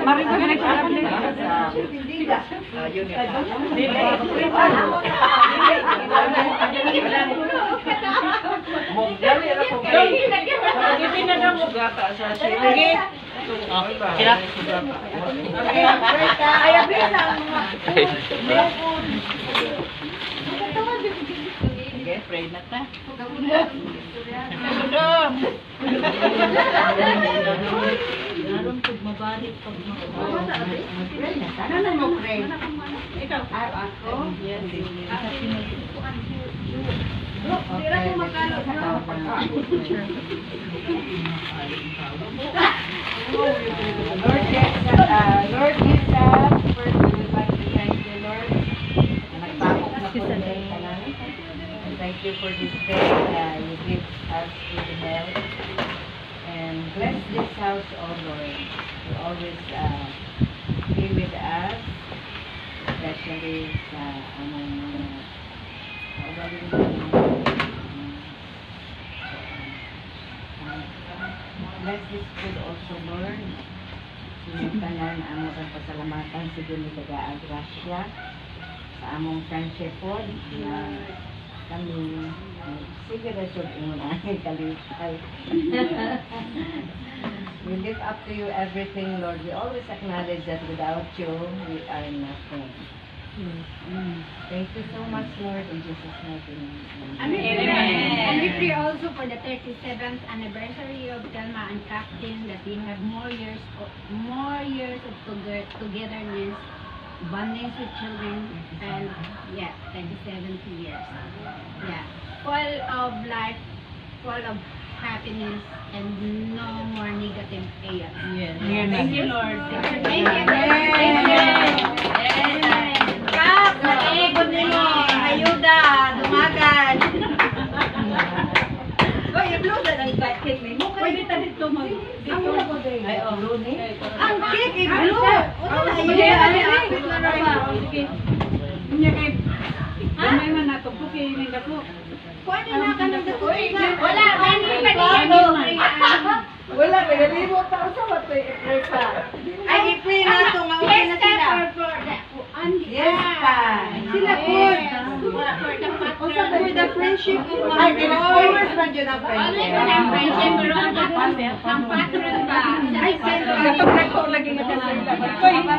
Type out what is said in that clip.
Marico na nagsasabi. Afraid na ta. Naroon pag mabalik pag Ano mo, friend? Ikaw, ako? Yes. Tira mo magkano. Lord Jesus, first we would like to thank you, Lord. Nagpapok na po din ka lang. And thank you for this day you give us good health. And bless this house, oh Lord. You always be with us, especially sa among bless this food also, Lord. Sinutanan amo kang pasalamatan sa Diyos tagaan grasya sa among friendship pod na kami sige na siya ingon ang kalipay. We lift up to you everything, Lord. We always acknowledge that without you, we are nothing. Thank you so much, Lord, in Jesus' name. Amen. And we pray also for the 37th anniversary of Telma and Captain, that we have more years of togetherness, bonding with children, and 70 years. Yeah, full of life, full of happiness, and no more negative chaos. Yes. Thank you, Lord. Thank you. Kap, naikot nimo. Ayuda, dumagan. Hoy, i-blow na lang yung cake mo. Pwede ta dito mag... Ang wala ko din. Ay, blow ni? Ang cake, i-blow. May man nato po kay Linda po. Pwede na ka nang dito. Wala, hindi pa din. Wala, nagalibo pa sa matay. I-pray pa. Ay, i-pray na ito. Mauwi na sila. Yes, pa. Sila po. For the friendship of our Ay, always man dyan ang friendship. Always ang friendship, pero ang patron ba? Ay, sila. Ito, lagi na ka sa ila.